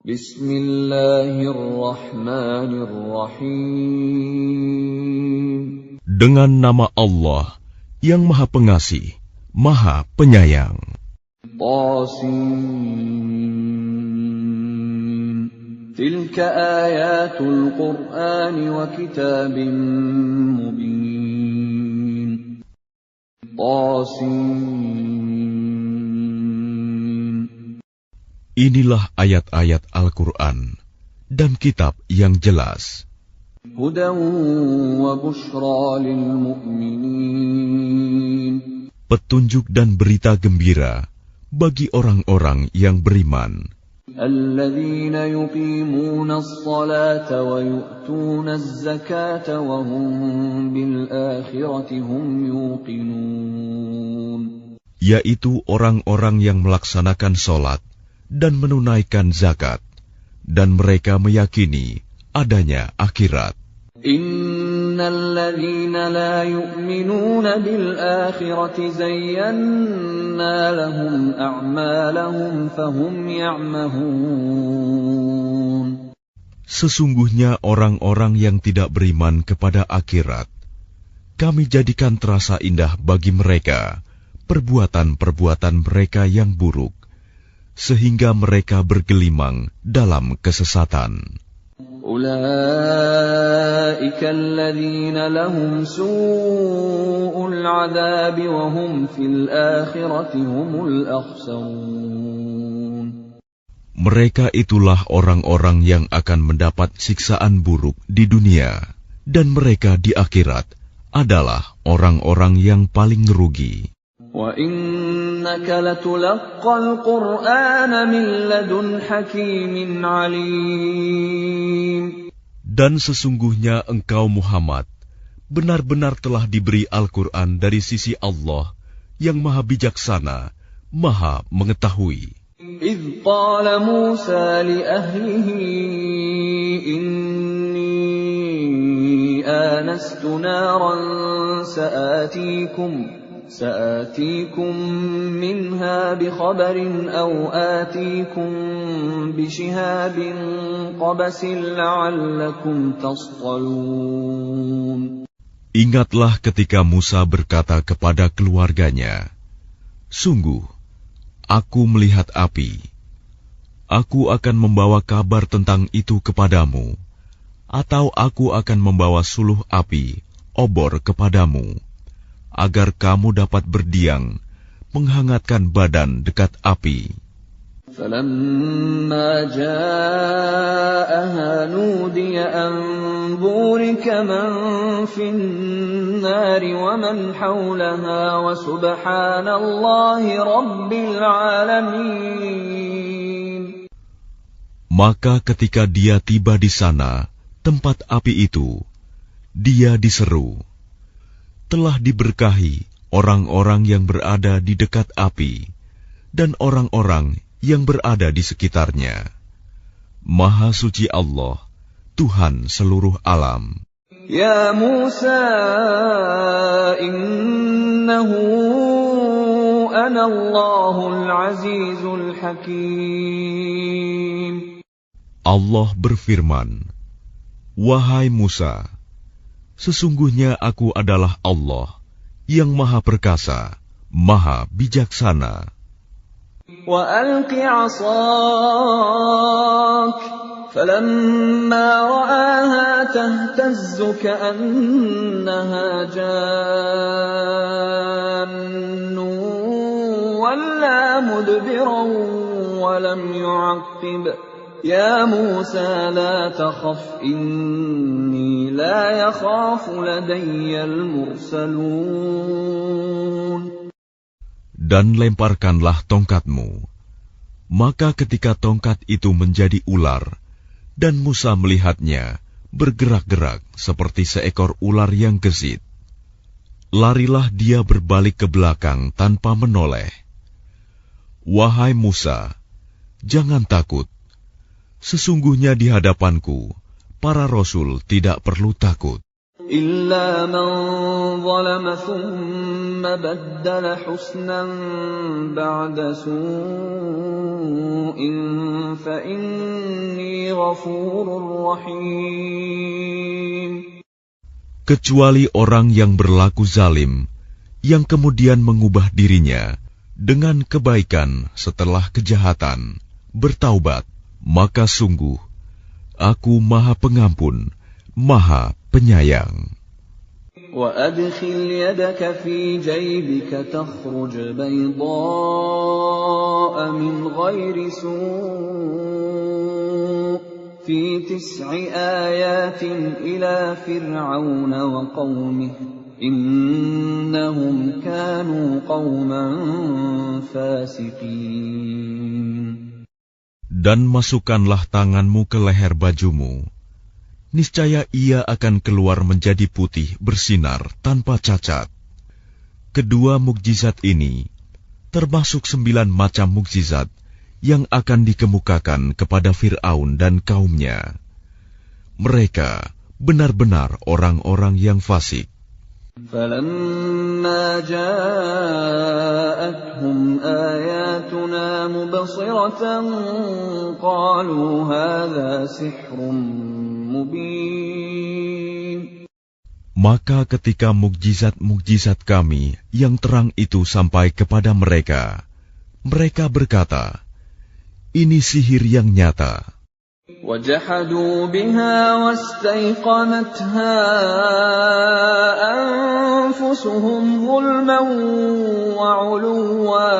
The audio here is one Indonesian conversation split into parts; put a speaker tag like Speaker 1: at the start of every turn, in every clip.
Speaker 1: Bismillahirrahmanirrahim.
Speaker 2: Dengan nama Allah yang Maha Pengasih, Maha Penyayang.
Speaker 1: Tasin. Tilka ayatul Qur'an wa kitabim mubin. Tasin.
Speaker 2: Inilah ayat-ayat Al-Quran dan kitab yang jelas.
Speaker 1: Hudan wa bushra lil mu'minin.
Speaker 2: Petunjuk dan berita gembira bagi orang-orang yang beriman.
Speaker 1: Alladzina yuqimuna as-salata wa yu'tuna az-zakata wa hum bil akhirati hum yuqinun.
Speaker 2: Yaitu orang-orang yang melaksanakan sholat dan menunaikan zakat, dan mereka meyakini adanya akhirat.
Speaker 1: Innal ladzina la yu'minuna bil akhirati zayyana lahum a'malahum fahum ya'mahun.
Speaker 2: Sesungguhnya orang-orang yang tidak beriman kepada akhirat, kami jadikan terasa indah bagi mereka perbuatan-perbuatan mereka yang buruk, sehingga mereka bergelimang dalam kesesatan.
Speaker 1: Ulaika alladzina lahum su'ul 'adzabi wa hum fil akhirati humul akhsarun.
Speaker 2: Mereka itulah orang-orang yang akan mendapat siksaan buruk di dunia, dan mereka di akhirat adalah orang-orang yang paling rugi.
Speaker 1: Wa innaka latulaqqal Qur'ana min ladun hakimin 'alim.
Speaker 2: Dan sesungguhnya engkau Muhammad benar-benar telah diberi Al-Quran dari sisi Allah yang Maha Bijaksana, Maha Mengetahui.
Speaker 1: إذ قال موسى لأهله إني آنست نارا سآتيكم منها بخبر أو آتيكم بشهاب قبس لعلكم تصطلون.
Speaker 2: Ingatlah ketika Musa berkata kepada keluarganya, "Sungguh, aku melihat api. Aku akan membawa kabar tentang itu kepadamu, atau aku akan membawa suluh api, obor kepadamu, agar kamu dapat berdiam, menghangatkan badan dekat api."
Speaker 1: فَلَمَّا جَاءَهَا نُودِيَ أَن بُورِكَ مَن فِي النَّارِ وَمَنْ حَوْلَهَا وَسُبْحَانَ اللَّهِ رَبِّ الْعَالَمِينَ.
Speaker 2: Maka ketika dia tiba di sana, tempat api itu, dia diseru, "Telah diberkahi orang-orang yang berada di dekat api, dan orang-orang yang berada di sekitarnya. Maha suci Allah, Tuhan seluruh alam."
Speaker 1: Ya Musa, innahu ana Allahul Azizul Hakim.
Speaker 2: Allah berfirman, "Wahai Musa, sesungguhnya aku adalah Allah yang Maha Perkasa, Maha Bijaksana."
Speaker 1: وَأَلْقِ عَصَاكَ فَلَمَّا رَآهَا تَهْتَزُّ كَأَنَّهَا جَانٌّ وَلَّىٰ مُدْبِرًا وَلَمْ يُعَقِّبْ يَا مُوسَىٰ لَا تَخَفْ إِنِّي لَا يَخَافُ لَدَيَّ الْمُرْسَلُونَ.
Speaker 2: Dan lemparkanlah tongkatmu. Maka ketika tongkat itu menjadi ular, dan Musa melihatnya bergerak-gerak seperti seekor ular yang gesit, larilah dia berbalik ke belakang tanpa menoleh. Wahai Musa, jangan takut. Sesungguhnya di hadapanku, para rasul tidak perlu takut.
Speaker 1: إلا من ظلم ثم بدل حسنا بعد سوء فإني غفور رحيم.
Speaker 2: Kecuali orang yang berlaku zalim, yang kemudian mengubah dirinya dengan kebaikan setelah kejahatan, bertaubat, maka sungguh Aku Maha Pengampun, Maha Penyayang.
Speaker 1: وَأَدْخِلْ يَدَكَ فِي جَيْبِكَ تَخْرُجْ بَيْضَاءَ مِنْ غَيْرِ سُوءٍ فِي 9 آيَاتٍ إِلَى فِرْعَوْنَ وَقَوْمِهِ إِنَّهُمْ كَانُوا قَوْمًا فَاسِقِينَ.
Speaker 2: Dan masukkanlah tanganmu ke leher bajumu. Niscaya ia akan keluar menjadi putih bersinar tanpa cacat. Kedua mukjizat ini termasuk 9 macam mukjizat yang akan dikemukakan kepada Fir'aun dan kaumnya. Mereka benar-benar orang-orang yang fasik.
Speaker 1: فَلَمَّا جَاءَتْهُمْ آيَاتُنَا مُبْصِرَةً قَالُوا هَذَا سِحْرٌ مُبِينٌ.
Speaker 2: Maka ketika mukjizat-mukjizat kami yang terang itu sampai kepada mereka, mereka berkata, ini sihir yang nyata.
Speaker 1: وَجَحَدُوا بِهَا وَاسْتَيْقَنَتْهَا أَنفُسُهُمْ ظُلْمًا وَعُلُوًّا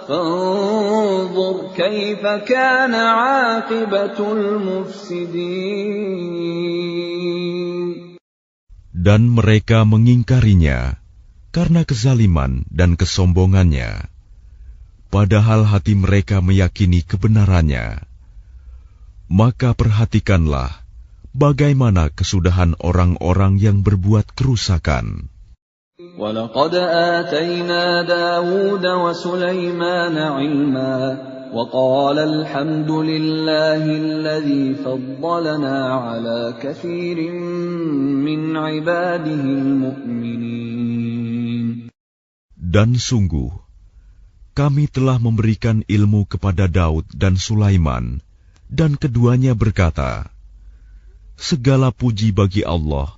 Speaker 1: فَانظُرْ كَيْفَ كَانَ عَاقِبَةُ الْمُفْسِدِينَ.
Speaker 2: Dan mereka mengingkarinya karena kezaliman dan kesombongannya, padahal hati mereka meyakini kebenarannya. Maka perhatikanlah bagaimana kesudahan orang-orang yang berbuat kerusakan.
Speaker 1: وَلَقَدْ آتَيْنَا دَاوُودَ وَسُلَيْمَانَ عِلْمًا وَقَالَ الْحَمْدُ لِلَّهِ الَّذِي فَضَّلَنَا عَلَى كَثِيرٍ مِّنْ عِبَادِهِ الْمُؤْمِنِينَ.
Speaker 2: Dan sungguh, kami telah memberikan ilmu kepada Daud dan Sulaiman, dan keduanya berkata, segala puji bagi Allah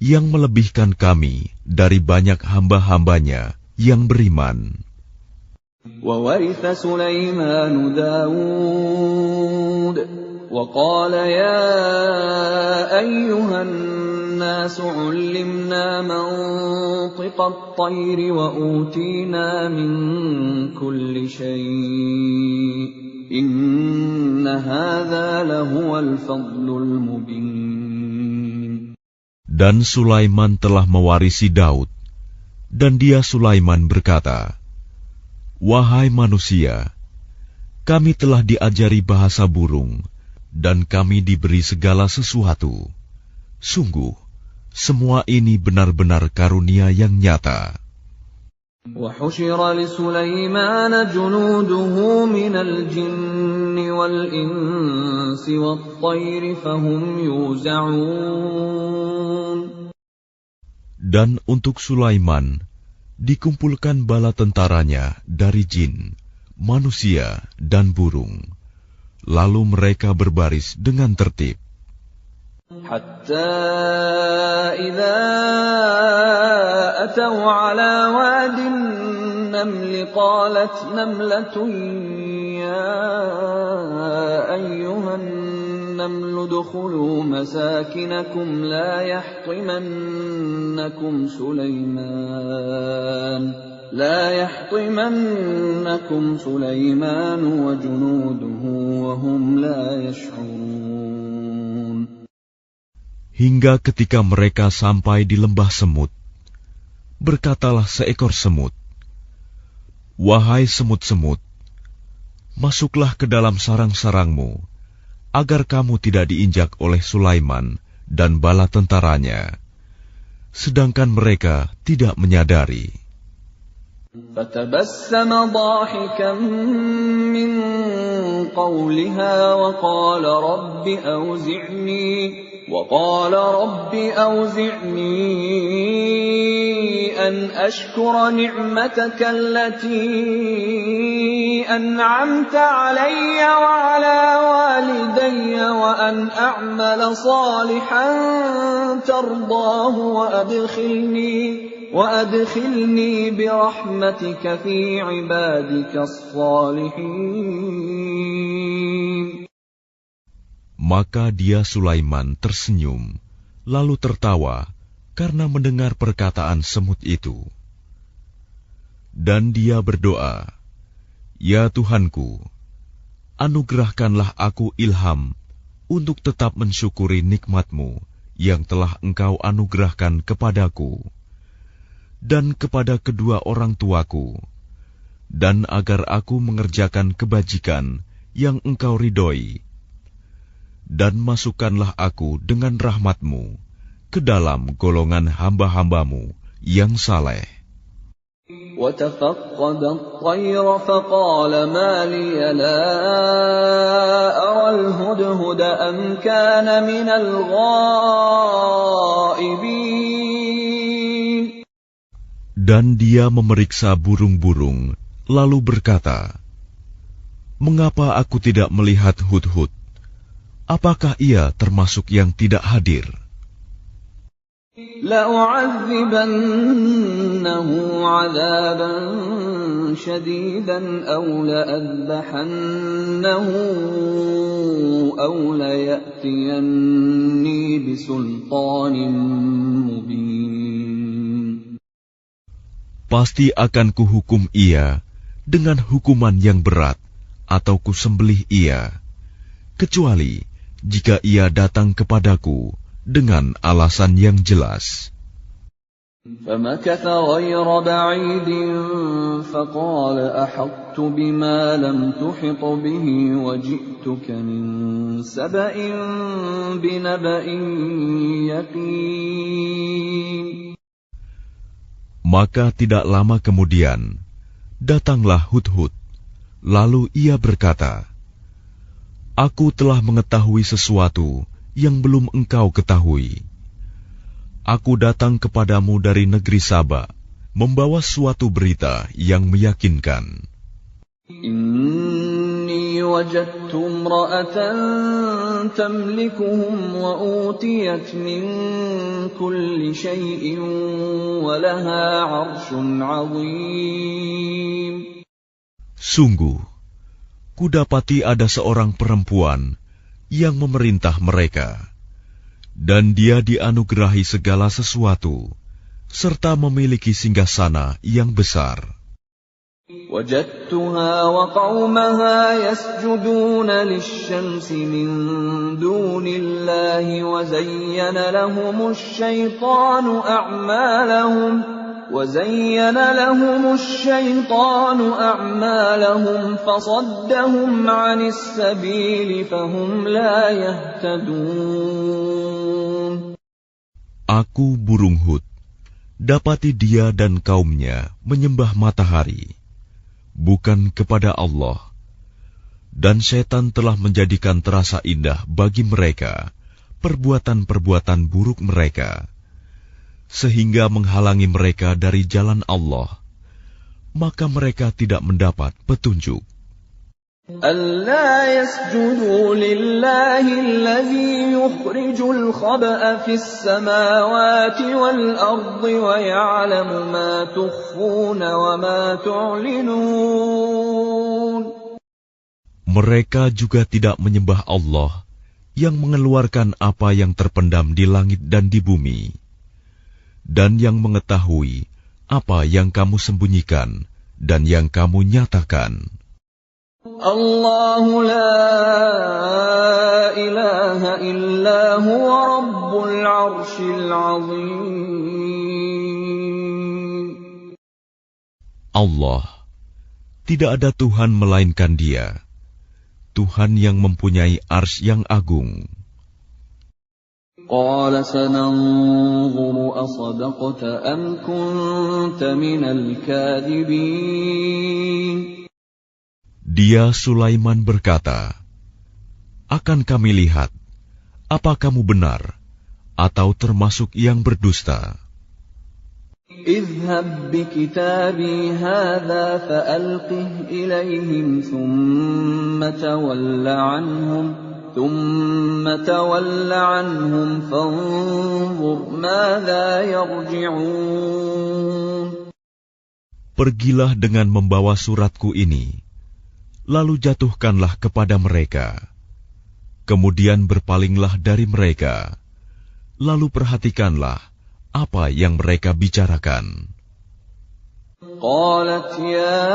Speaker 2: yang melebihkan kami dari banyak hamba-hambanya yang beriman.
Speaker 1: وَوَرِثَ سُلَيْمَانُ دَاوُودَ وَقَالَ يَا أَيُّهَا النَّاسُ عُلِّمْنَا مَنطِقَ الطَّيْرِ وَأُوتِينَا مِنْ كُلِّ شَيْءٍ إِنَّ هَذَا لَهُوَ الْفَضْلُ الْمُبِينُ.
Speaker 2: Dan Sulaiman telah mewarisi Daud, dan dia Sulaiman berkata, wahai manusia, kami telah diajari bahasa burung, dan kami diberi segala sesuatu. Sungguh, semua ini benar-benar karunia yang nyata.
Speaker 1: وَحُشِرَ لِسُلَيْمَانَ جُنُودُهُ مِنَ الْجِنِّ وَالْإِنسِ وَالطَّيْرِ فَهُمْ يُوزَعُونَ.
Speaker 2: Dan untuk Sulaiman dikumpulkan bala tentaranya dari jin, manusia, dan burung. Lalu mereka berbaris dengan tertib.
Speaker 1: حتى إذا أتوا على واد النمل قالت نملة يا أيها النمل ادخلوا مساكنكم لا يحطمنكم سليمان وجنوده وهم لا يشعرون.
Speaker 2: Hingga ketika mereka sampai di lembah semut, berkatalah seekor semut, wahai semut-semut, masuklah ke dalam sarang-sarangmu, agar kamu tidak diinjak oleh Sulaiman dan bala tentaranya, sedangkan mereka tidak menyadari.
Speaker 1: فتبسم ضاحكا من قولها وقال رب أوزعني أن أشكر نعمتك التي أنعمت علي وعلى والدي وأن أعمل صالحا ترضاه وأدخلني برحمتك في عبادك الصالحين.
Speaker 2: Maka dia Sulaiman tersenyum, lalu tertawa karena mendengar perkataan semut itu. Dan dia berdoa, "Ya Tuhanku, anugerahkanlah aku ilham untuk tetap mensyukuri nikmat-Mu yang telah Engkau anugerahkan kepadaku dan kepada kedua orang tuaku, dan agar aku mengerjakan kebajikan yang Engkau ridhoi. Dan masukkanlah aku dengan rahmat-Mu ke dalam golongan hamba-hamba-Mu yang saleh."
Speaker 1: وَتَفَقَّدَ الطَّيْرَ فَقَالَ مَا لِيَ لَا أَرَى الْهُدْهُدَ أَمْ كَانَ مِنَ الْغَائِبِينَ.
Speaker 2: Dan dia memeriksa burung-burung, lalu berkata, "Mengapa aku tidak melihat hudhud? Apakah ia termasuk yang tidak hadir?"
Speaker 1: لَأُعَذِّبَنَّهُ عَذَابًا شَدِيدًا أَوْ لَأَذْبَحَنَّهُ أَوْ لَيَأْتِيَنِّي بِسُلْطَانٍ مُبِينٍ.
Speaker 2: Pasti akan kuhukum ia dengan hukuman yang berat, atau kusembelih ia, kecuali jika ia datang kepadaku dengan alasan yang jelas.
Speaker 1: فَمَكَثَ غَيْرَ بَعِيدٍ فَقَالَ أَحَطتُ بِمَا لَمْ تُحِطْ بِهِ وَجِئْتُكَ مِنْ سَبَإٍ بِنَبَإٍ يَقِينٍ.
Speaker 2: Maka tidak lama kemudian datanglah Hudhud, lalu ia berkata, "Aku telah mengetahui sesuatu yang belum engkau ketahui. Aku datang kepadamu dari negeri Saba, membawa suatu berita yang meyakinkan.
Speaker 1: Inni wajadtu imra'atan tamlikuhum wa utiyat min kulli shay'in wa laha 'arshun 'azim."
Speaker 2: Sungguh, kudapati ada seorang perempuan yang memerintah mereka, dan dia dianugerahi segala sesuatu, serta memiliki singgasana yang besar.
Speaker 1: وجدتها وقومها يسجدون للشمس من دون الله وزين لهم الشيطان أعمالهم فصدهم عن السبيل فهم لا يهتدون.
Speaker 2: Aku burung Hud, dapati dia dan kaumnya menyembah matahari, bukan kepada Allah, dan setan telah menjadikan terasa indah bagi mereka perbuatan-perbuatan buruk mereka, sehingga menghalangi mereka dari jalan Allah, maka mereka tidak mendapat petunjuk.
Speaker 1: أَلَّا يَسْجُدُوا لِلَّهِ الَّذِي يُخْرِجُ الْخَبْءَ فِي السَّمَاوَاتِ وَالْأَرْضِ وَيَعْلَمُ مَا تُخْفُونَ وَمَا تُعْلِنُونَ.
Speaker 2: Mereka juga tidak menyembah Allah yang mengeluarkan apa yang terpendam di langit dan di bumi, dan yang mengetahui apa yang kamu sembunyikan dan yang kamu nyatakan.
Speaker 1: Allahu la ilaha illa huwa rabbul arshil azim.
Speaker 2: Allah, tidak ada Tuhan melainkan Dia, Tuhan yang mempunyai arsy yang agung.
Speaker 1: قال سننظر أصدقت أم كنت من الكاذبين.
Speaker 2: Dia Sulaiman berkata, akan kami lihat, apa kamu benar atau termasuk yang berdusta.
Speaker 1: اذهب بكتابي هذا فألقه إليهم ثم تول عنهم فانظر ماذا يرجعون.
Speaker 2: Pergilah dengan membawa suratku ini, lalu jatuhkanlah kepada mereka. Kemudian berpalinglah dari mereka, lalu perhatikanlah apa yang mereka bicarakan.
Speaker 1: قالت يا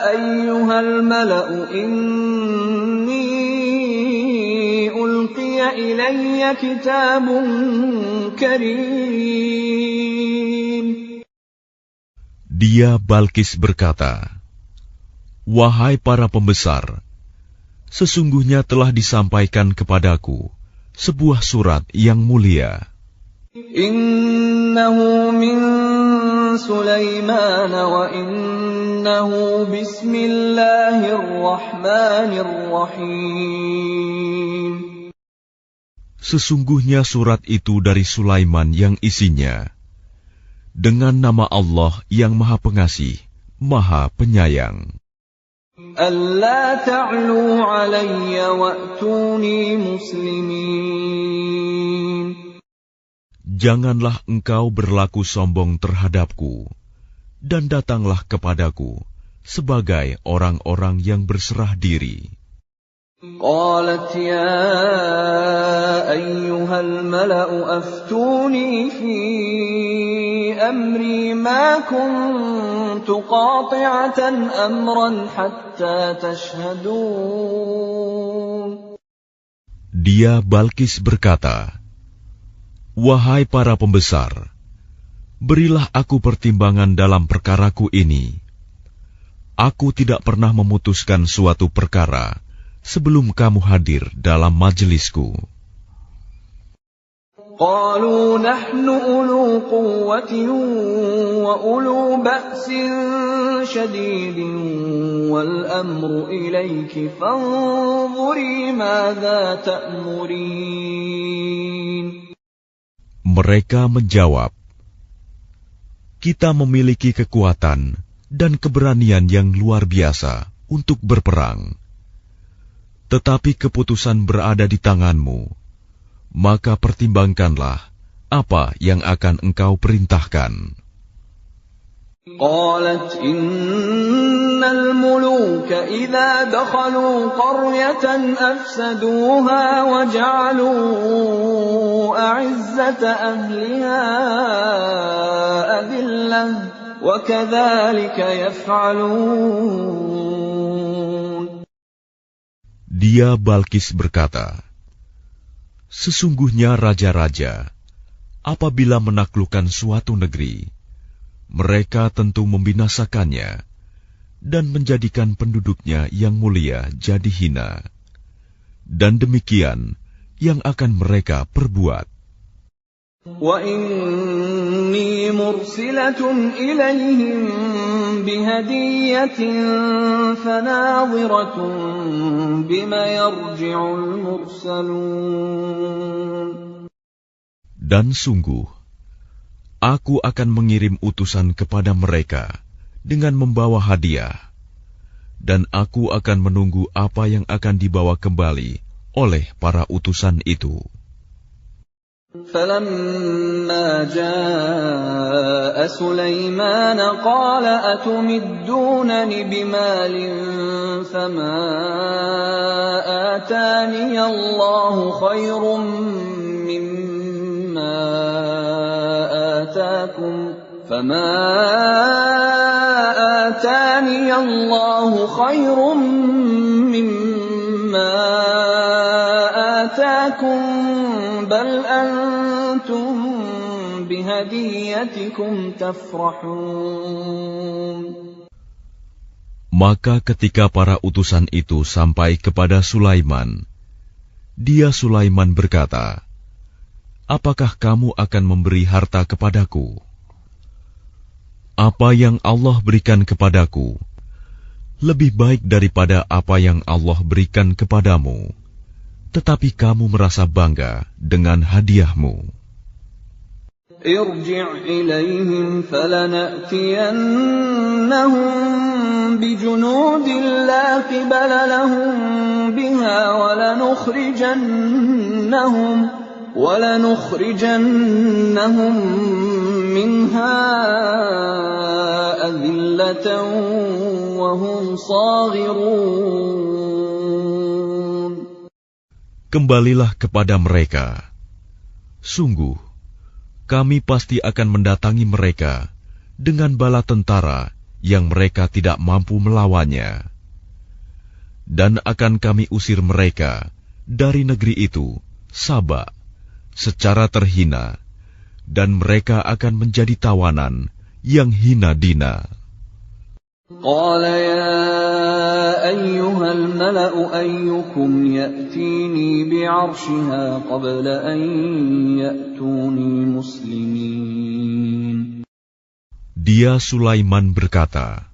Speaker 1: أيها الملأ إني ألقي إلي كتاب كريم.
Speaker 2: Dia Balkis berkata, wahai para pembesar, sesungguhnya telah disampaikan kepadaku sebuah surat yang mulia.
Speaker 1: Innahu min Sulaiman wa innahu bismillahirrahmanirrahim.
Speaker 2: Sesungguhnya surat itu dari Sulaiman yang isinya dengan nama Allah yang Maha Pengasih, Maha Penyayang.
Speaker 1: Alla ta'lu 'alayya wa'tuni muslimin.
Speaker 2: Janganlah engkau berlaku sombong terhadapku, dan datanglah kepadaku sebagai orang-orang yang berserah diri.
Speaker 1: Qalat ya ayyuhal mala'u aftuni fi amri ma kuntu qati'atan amran hatta tashhadun.
Speaker 2: Dia Balkis berkata, wahai para pembesar, berilah aku pertimbangan dalam perkaraku ini. Aku tidak pernah memutuskan suatu perkara sebelum kamu hadir dalam majelisku.
Speaker 1: Qalu nahnu ulu quwwatin wa ulu ba'sin shadidin wal amru ilayki fanzuri madza ta'murin.
Speaker 2: Mereka menjawab, kita memiliki kekuatan dan keberanian yang luar biasa untuk berperang. Tetapi keputusan berada di tanganmu, maka pertimbangkanlah apa yang akan engkau perintahkan.
Speaker 1: Qalat innal muluka idza dakhalu qaryatan afsaduha wa ja'alu a'izzata ahliha adillah wa kadzalika yaf'alun.
Speaker 2: Dia Balkis berkata, sesungguhnya raja-raja apabila menaklukkan suatu negeri, mereka tentu membinasakannya dan menjadikan penduduknya yang mulia jadi hina. Dan demikian yang akan mereka perbuat.
Speaker 1: Wa inni mursilatun ilayhim bihadiyatin fanadhiratun bima yarji'ul mursalun.
Speaker 2: Dan sungguh, aku akan mengirim utusan kepada mereka dengan membawa hadiah, dan aku akan menunggu apa yang akan dibawa kembali oleh para utusan itu.
Speaker 1: فَلَمَّا جَاءَ سُلَيْمَانَ قَالَ أَتُمِدُّونَنِ بِمَالٍ فَمَا آتَانِيَ اللَّهُ خَيْرٌ مِّمَّا آتَاكُمْ بَلْ أَنْتُمْ بِهَدِيَّتِكُمْ تَفْرَحُونَ.
Speaker 2: Maka ketika para utusan itu sampai kepada Sulaiman, dia Sulaiman berkata, apakah kamu akan memberi harta kepadaku? Apa yang Allah berikan kepadaku lebih baik daripada apa yang Allah berikan kepadamu, tetapi kamu merasa bangga dengan hadiahmu.
Speaker 1: Irji' ilaihim falana'tiyannahum bijunudin la qibala lahum biha walanukrijannahum minha adillatan wa hum saghirun.
Speaker 2: Kembalilah kepada mereka. Sungguh, kami pasti akan mendatangi mereka dengan bala tentara yang mereka tidak mampu melawannya. Dan akan kami usir mereka dari negeri itu, Saba, secara terhina, dan mereka akan menjadi tawanan yang hina dina.
Speaker 1: Qala ya ayyuhal mala'u ayyukum ya'tini bi'arshiha qabla an ya'tuni muslimin.
Speaker 2: Dia Sulaiman berkata,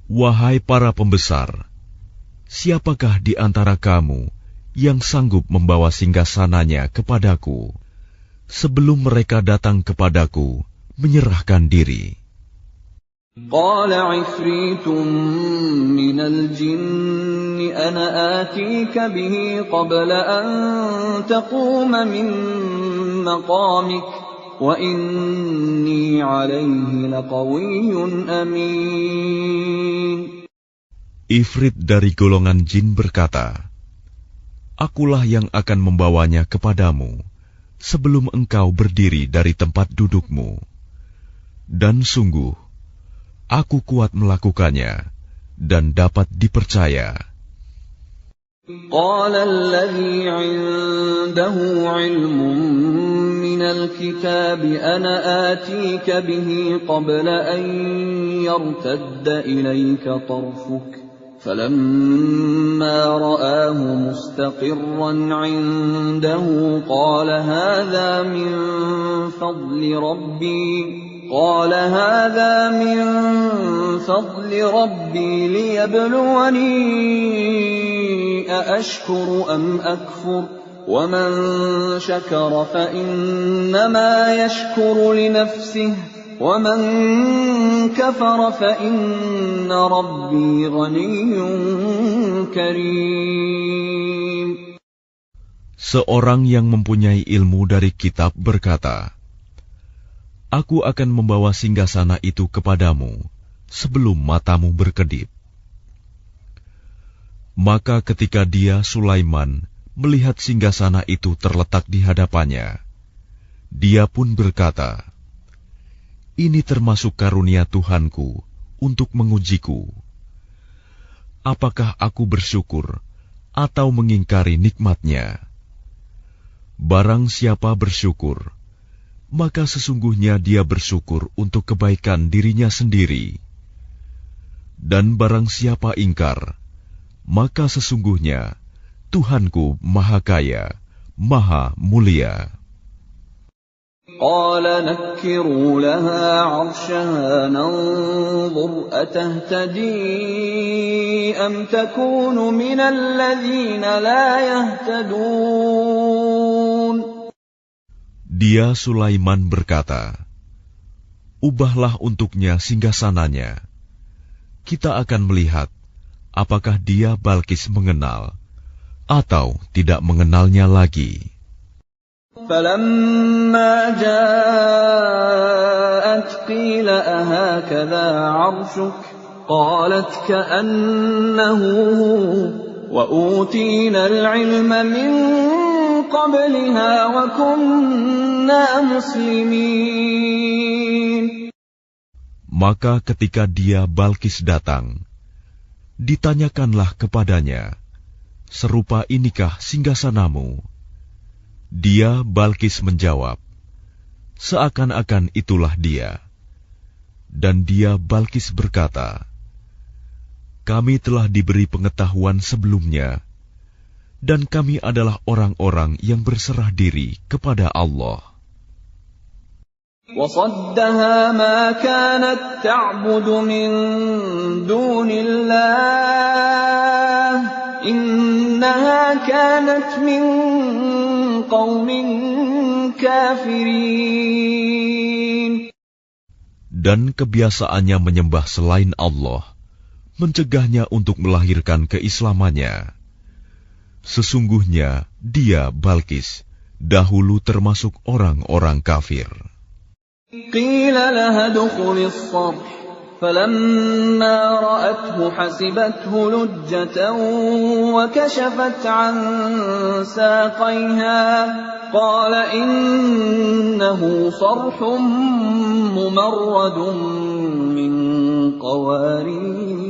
Speaker 2: "Wahai para pembesar, siapakah di antara kamu yang sanggup membawa singgasananya kepadaku sebelum mereka datang kepadaku menyerahkan diri?"
Speaker 1: Qala 'ifritun minal jinni ana atika bihi qabla an taquma min maqamik wa inni 'alayhi laqawiyyun amin.
Speaker 2: Ifrit dari golongan jin berkata, "Akulah yang akan membawanya kepadamu sebelum engkau berdiri dari tempat dudukmu. Dan sungguh, aku kuat melakukannya dan dapat dipercaya."
Speaker 1: Qala alladhi 'indahu 'ilmun minal kitabi ana atika bihi qabla an yartadda ilayka tarfuk. فَلَمَّا رَآهُ مُسْتَقِرًّا عِندَهُ قَالَ هَذَا مِنْ فَضْلِ رَبِّي لِيَبْلُوَنِي أَأَشْكُرُ أَمْ أَكْفُرُ وَمَنْ شَكَرَ فَإِنَّمَا يَشْكُرُ لِنَفْسِهِ وَمَنْ كَفَرَ فَإِنَّ رَبِّي غَنِيٌّ كَرِيمٌ.
Speaker 2: Seorang yang mempunyai ilmu dari kitab berkata, "Aku akan membawa singgasana itu kepadamu sebelum matamu berkedip." Maka ketika dia, Sulaiman, melihat singgasana itu terletak di hadapannya, dia pun berkata, "Ini termasuk karunia Tuhanku untuk mengujiku. Apakah aku bersyukur atau mengingkari nikmat-Nya? Barang siapa bersyukur, maka sesungguhnya dia bersyukur untuk kebaikan dirinya sendiri. Dan barang siapa ingkar, maka sesungguhnya Tuhanku Maha Kaya, Maha Mulia."
Speaker 1: قال نكروا لها عرشها ننظر أتهتدي أم تكون من الذين لا يهتدون.
Speaker 2: Dia Sulaiman berkata, "Ubahlah untuknya singgasananya. Kita akan melihat apakah dia Balkis mengenal atau tidak mengenalnya lagi."
Speaker 1: فَلَمَّا جَاءَتْ قِيلَ أَهَكَذَا عَرْشُكِ قَالَتْ كَأَنَّهُ هُوَ وَأُوتِينَا الْعِلْمَ مِنْ قَبْلِهَا وَكُنَّا مُسْلِمِينَ.
Speaker 2: Maka ketika dia Balkis datang, ditanyakanlah kepadanya, "Serupa inikah singgasanamu?" Dia Balkis menjawab, "Seakan-akan itulah dia." Dan dia Balkis berkata, "Kami telah diberi pengetahuan sebelumnya, dan kami adalah orang-orang yang berserah diri kepada Allah.
Speaker 1: وَصَدَّهَا مَا كَانَتْ تَعْبُدُ مِن دُونِ اللَّهِ إِنَّهَا كَانَتْ مِن قَوْمٍ كَافِرِينَ.
Speaker 2: Dan kebiasaannya menyembah selain Allah mencegahnya untuk melahirkan keislamannya. Sesungguhnya dia, Balkis, dahulu termasuk orang-orang kafir.
Speaker 1: قِيلَ لَهَا ادْخُلِي الصَّرْحَ فَلَمَّا رَأَتْهُ حَسِبَتْهُ لُجَّةً وَكَشَفَتْ عَن سَاقَيْهَا قَالَ إِنَّهُ صَرْحٌ مُّمَرَّدٌ مِّن قَوَارِيرَ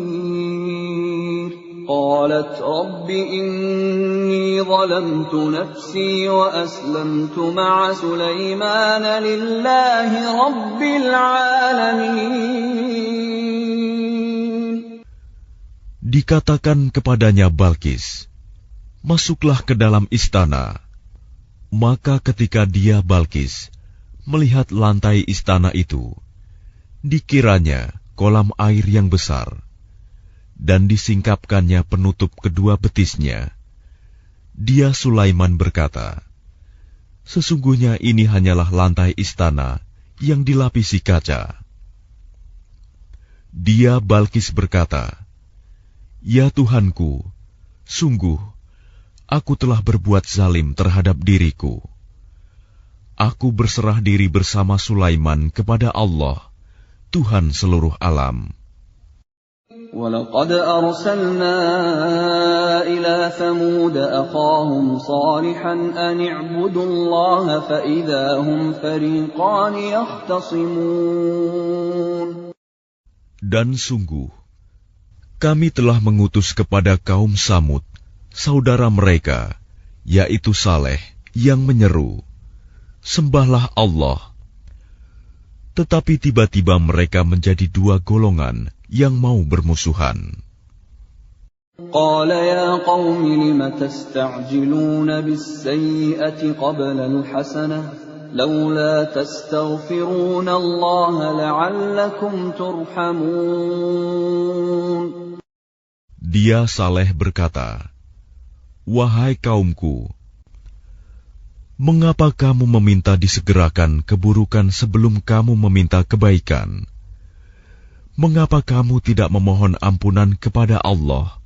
Speaker 1: قَالَتْ رَبِّ إِنِّي ظَلَمْتُ نَفْسِي وَأَسْلَمْتُ مَعَ سُلَيْمَانَ لِلَّهِ رَبِّ الْعَالَمِينَ.
Speaker 2: Dikatakan kepadanya Balkis, masuklah ke dalam istana. Maka ketika dia, Balkis, melihat lantai istana itu, dikiranya kolam air yang besar, dan disingkapkannya penutup kedua betisnya. Dia, Sulaiman, berkata, sesungguhnya ini hanyalah lantai istana yang dilapisi kaca. Dia, Balkis, berkata, ya Tuhanku, sungguh, aku telah berbuat zalim terhadap diriku. Aku berserah diri bersama Sulaiman kepada Allah, Tuhan seluruh alam.
Speaker 1: وَلَقَدْ أَرْسَلْنَا إِلَى ثَمُودَ أَخَاهُمْ صَالِحًا أَنِ اعْبُدُوا اللَّهَ فَإِذَا هُمْ فَرِيقَانِ يَخْتَصِمُونَ.
Speaker 2: Dan sungguh, kami telah mengutus kepada kaum Samud saudara mereka, yaitu Saleh, yang menyeru, sembahlah Allah. Tetapi tiba-tiba mereka menjadi dua golongan yang mau bermusuhan.
Speaker 1: قَالَ يَا قَوْمِ لِمَ تَسْتَعْجِلُونَ بِالسَّيِّئَةِ قَبْلَ الْحَسَنَةِ لَوْلَا تَسْتَغْفِرُونَ اللَّهَ لَعَلَّكُمْ تُرْحَمُونَ.
Speaker 2: Dia, Saleh, berkata, wahai kaumku, mengapa kamu meminta disegerakan keburukan sebelum kamu meminta kebaikan? Mengapa kamu tidak memohon ampunan kepada Allah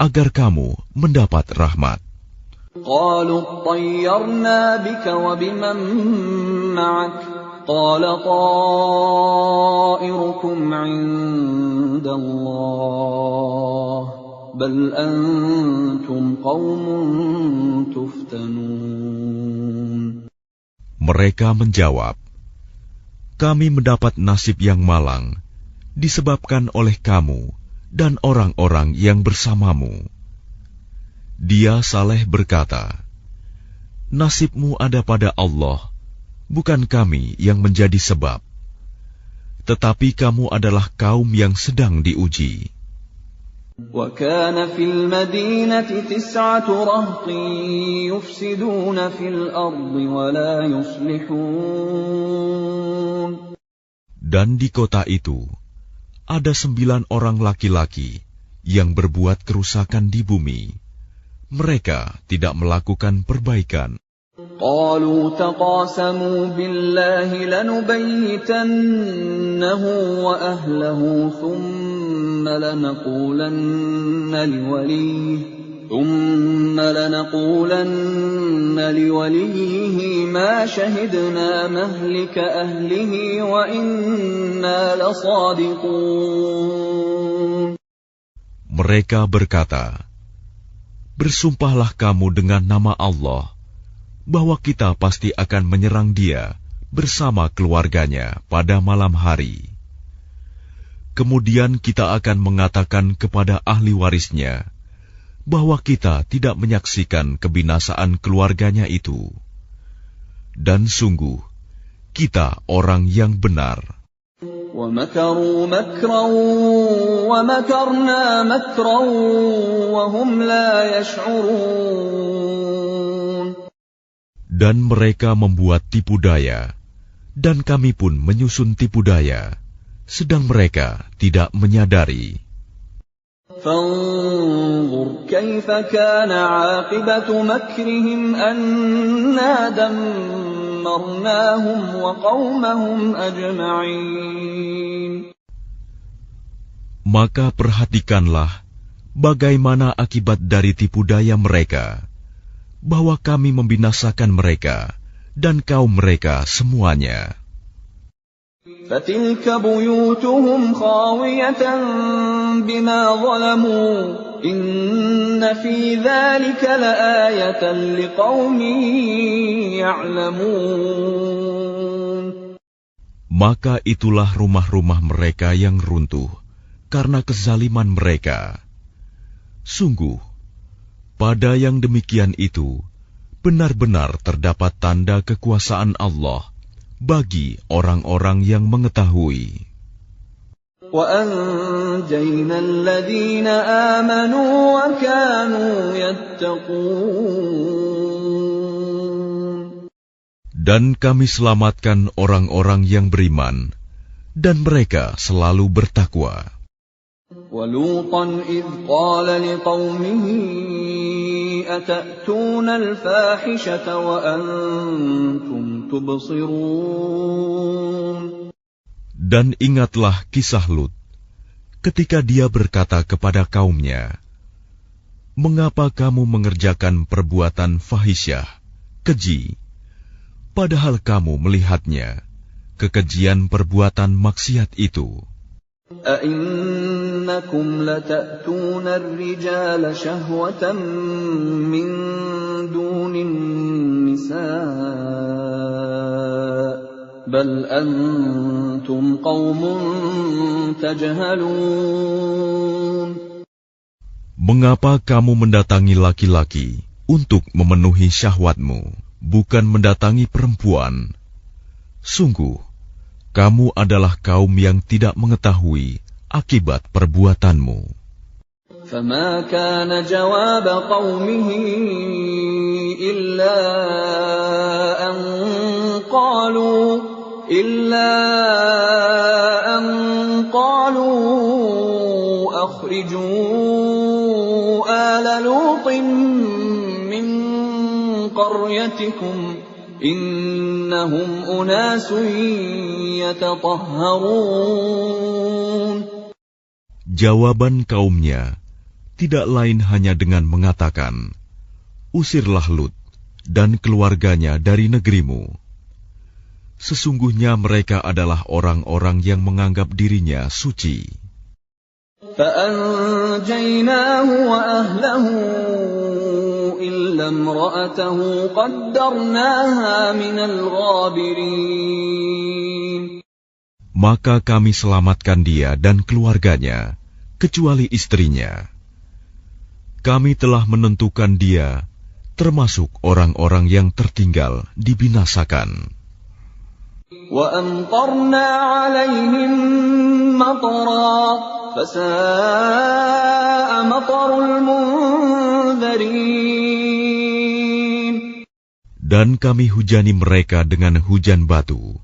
Speaker 2: agar kamu mendapat rahmat?
Speaker 1: قَالُوا اطَّيَّرْنَا بِكَ وَبِمَن مَّعَكَ قَالَ طَائِرُكُمْ عِندَ اللَّهِ بَلْ أَنتُمْ قَوْمٌ تُفْتَنُونَ.
Speaker 2: Mereka menjawab, kami mendapat nasib yang malang disebabkan oleh kamu dan orang-orang yang bersamamu. Dia, Saleh, berkata, nasibmu ada pada Allah, bukan kami yang menjadi sebab. Tetapi kamu adalah kaum yang sedang diuji.
Speaker 1: وَكَانَ فِي الْمَدِينَةِ 9 رَهْطٍ يُفْسِدُونَ فِي الْأَرْضِ وَلَا يُصْلِحُونَ. Dan
Speaker 2: di kota itu ada 9 orang laki-laki yang berbuat kerusakan di bumi. Mereka tidak melakukan perbaikan.
Speaker 1: قَالُوا تَقَاسَمُوا بِاللَّهِ لَنُبَيِّتَنَّهُ وَأَهْلَهُ ثُمَّ لَنَقُولَنَّ لِوَلِيِّهِ مَا شَهِدْنَا مَهْلِكَ أَهْلِهِ وَإِنَّا لَصَادِقُونَ.
Speaker 2: Mereka berkata, bersumpahlah kamu dengan nama Allah, bahwa kita pasti akan menyerang dia bersama keluarganya pada malam hari. Kemudian kita akan mengatakan kepada ahli warisnya bahwa kita tidak menyaksikan kebinasaan keluarganya itu. Dan sungguh, kita orang yang benar.
Speaker 1: وَمَكَرُوا مَكْرًا وَمَكَرْنَا مَكْرًا وَهُمْ لَا يَشْعُرُونَ.
Speaker 2: Dan mereka membuat tipu daya, dan kami pun menyusun tipu daya, sedang mereka tidak menyadari.
Speaker 1: فَانظُرْ كَيْفَ كَانَ عَاقِبَةُ مَكْرِهِمْ أَنَّا دَمَّرْنَاهُمْ وَقَوْمَهُمْ أَجْمَعِينَ.
Speaker 2: Maka perhatikanlah bagaimana akibat dari tipu daya mereka, bahwa kami membinasakan mereka dan kaum mereka semuanya.
Speaker 1: فَتِلْكَ بُيُوتُهُمْ خَاوِيَةً بِمَا ظَلَمُوا إِنَّ فِي ذَلِكَ لَآيَةً لِقَوْمٍ يَعْلَمُونَ.
Speaker 2: Maka itulah rumah-rumah mereka yang runtuh karena kezaliman mereka. Sungguh, pada yang demikian itu benar-benar terdapat tanda kekuasaan Allah bagi orang-orang yang mengetahui.
Speaker 1: وَأَنْجَيْنَا الَّذِينَ آمَنُوا وَكَانُوا يَتَّقُونَ.
Speaker 2: Dan kami selamatkan orang-orang yang beriman, dan mereka selalu bertakwa.
Speaker 1: وَلُوطًا إِذْ قَالَ لِقَوْمِهِ أَتَأْتُونَ الْفَاحِشَةَ وَأَنْتُمْ تُبْصِرُونَ.
Speaker 2: Dan ingatlah kisah Lut, ketika dia berkata kepada kaumnya, "Mengapa kamu mengerjakan perbuatan fahisyah, keji, padahal kamu melihatnya, kekejian perbuatan maksiat itu?
Speaker 1: أَإِنَّكُمْ لَتَأْتُونَ الرِّجَالَ شَهْوَةً مِّن دُونِ النِّسَاءِ بَلْ أَنْتُمْ قَوْمٌ تَجْهَلُونَ.
Speaker 2: Mengapa kamu mendatangi laki-laki untuk memenuhi syahwatmu, bukan mendatangi perempuan? Sungguh, kamu adalah kaum yang tidak mengetahui akibat perbuatanmu."
Speaker 1: فَمَا كَانَ جَوَابَ قَوْمِهِ إِلَّا أَنْ قَالُوا أَخْرِجُوا آلَ لُوطٍ مِّن قَرْيَتِكُمْ إِنَّهُمْ أُنَاسٌ يَتَطَهَّرُونَ.
Speaker 2: Jawaban kaumnya tidak lain hanya dengan mengatakan, "Usirlah Lut dan keluarganya dari negerimu. Sesungguhnya mereka adalah orang-orang yang menganggap dirinya suci."
Speaker 1: فَأَنْجَيْنَاهُ وَأَهْلَهُ إِلَّا امْرَأَتَهُ قَدَّرْنَاهَا مِنَ الْغَابِرِينَ.
Speaker 2: Maka kami selamatkan dia dan keluarganya, kecuali istrinya. Kami telah menentukan dia termasuk orang-orang yang tertinggal dibinasakan.
Speaker 1: وَأَمْطَرْنَا عَلَيْهِمْ مَطَرًا فَسَاءَ مَطَرُ الْمُنذَرِينَ.
Speaker 2: Dan kami hujani mereka dengan hujan batu,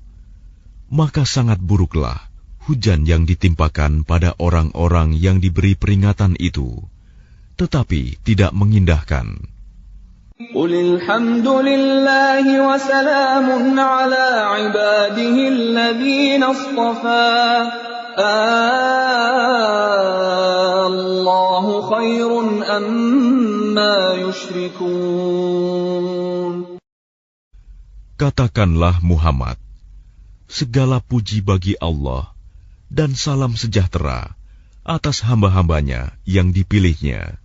Speaker 2: maka sangat buruklah hujan yang ditimpakan pada orang-orang yang diberi peringatan itu, tetapi tidak mengindahkan.
Speaker 1: قُلِ الْحَمْدُ لِلَّهِ وَسَلَامٌ عَلَى عِبَادِهِ الَّذِينَ اصْطَفَى اللَّهُ خَيْرٌ أَمَّا يُشْرِكُونَ.
Speaker 2: Katakanlah Muhammad, segala puji bagi Allah dan salam sejahtera atas hamba-hambanya yang dipilihnya.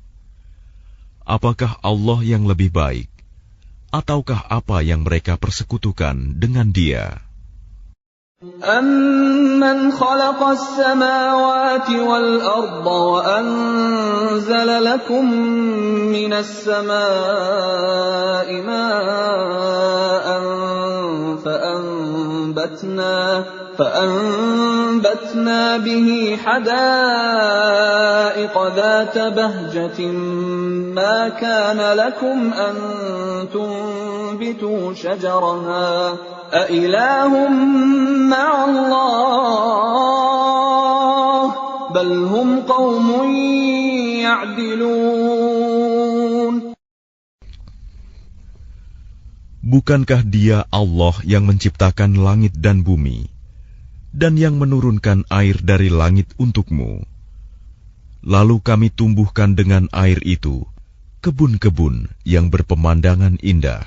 Speaker 2: Apakah Allah yang lebih baik, ataukah apa yang mereka persekutukan dengan Dia?
Speaker 1: أَمَّنْ خَلَقَ السَّمَاوَاتِ وَالْأَرْضَ وَأَنزَلَ لَكُم مِّنَ السَّمَاءِ مَاءً فأنبتنا به حدائق ذات بهجة ما كان لكم أن تنبتوا شجرها أإله مع الله بل هم قوم يعدلون.
Speaker 2: Bukankah Dia Allah yang menciptakan langit dan bumi, dan yang menurunkan air dari langit untukmu? Lalu kami tumbuhkan dengan air itu kebun-kebun yang berpemandangan indah.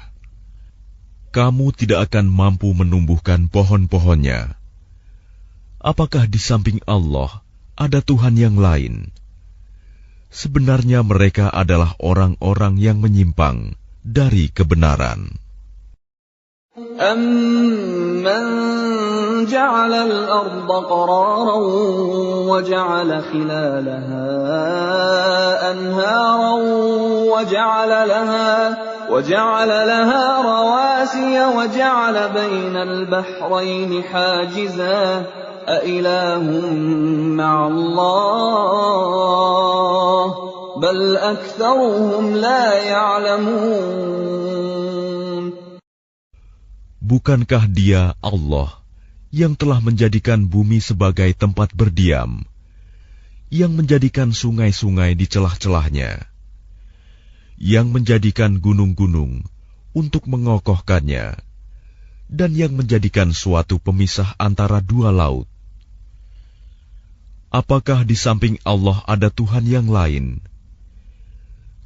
Speaker 2: Kamu tidak akan mampu menumbuhkan pohon-pohonnya. Apakah di samping Allah ada Tuhan yang lain? Sebenarnya mereka adalah orang-orang yang menyimpang dari kebenaran.
Speaker 1: أَمَّنْ جَعَلَ الْأَرْضَ قَرَارًا وَجَعَلَ خِلَالَهَا أَنْهَارًا وَجَعَلَ لَهَا رَوَاسِيَ وَجَعَلَ بَيْنَ الْبَحْرَيْنِ حَاجِزًا أَإِلَٰهٌ مَّعَ اللَّهِ بَلْ أَكْثَرُهُمْ لَا يَعْلَمُونَ.
Speaker 2: Bukankah Dia Allah yang telah menjadikan bumi sebagai tempat berdiam, yang menjadikan sungai-sungai di celah-celahnya, yang menjadikan gunung-gunung untuk mengokohkannya, dan yang menjadikan suatu pemisah antara dua laut? Apakah di samping Allah ada Tuhan yang lain?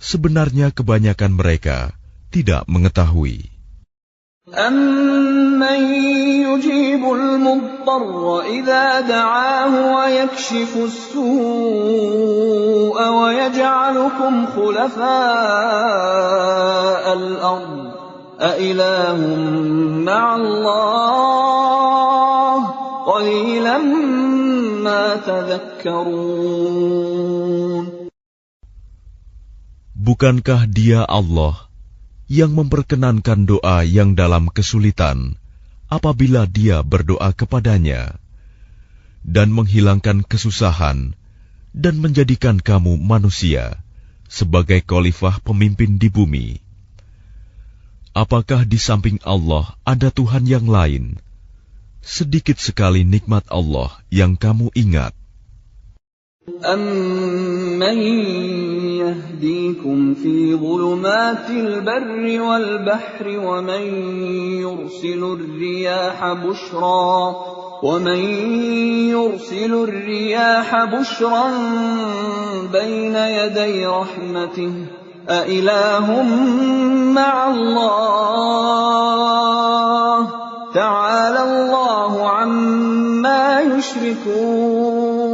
Speaker 2: Sebenarnya kebanyakan mereka tidak mengetahui.
Speaker 1: أَمَّن يُجِيبُ الْمُضْطَرَّ إِذَا دَعَاهُ وَيَكْشِفُ السُّوءَ وَيَجْعَلُكُمْ خُلَفَاءَ الْأَرْضِ أَإِلَٰهٌ مَّعَ اللَّهِ قَلِيلًا مَّا تَذَكَّرُونَ.
Speaker 2: Bukankah Dia Allah yang memperkenankan doa yang dalam kesulitan apabila Dia berdoa kepadanya, dan menghilangkan kesusahan, dan menjadikan kamu manusia sebagai khalifah pemimpin di bumi? Apakah di samping Allah ada Tuhan yang lain? Sedikit sekali nikmat Allah yang kamu ingat.
Speaker 1: أَمَّن يَهْدِيكُمْ فِي ظُلُمَاتِ الْبَرِّ وَالْبَحْرِ وَمَن يُرْسِلُ الرِّيَاحَ بُشْرًا بَيْنَ يَدَيْ رَحْمَتِهِ أَإِلَٰهٌ مَّعَ اللَّهِ تَعَالَى اللَّهُ عَمَّا يُشْرِكُونَ.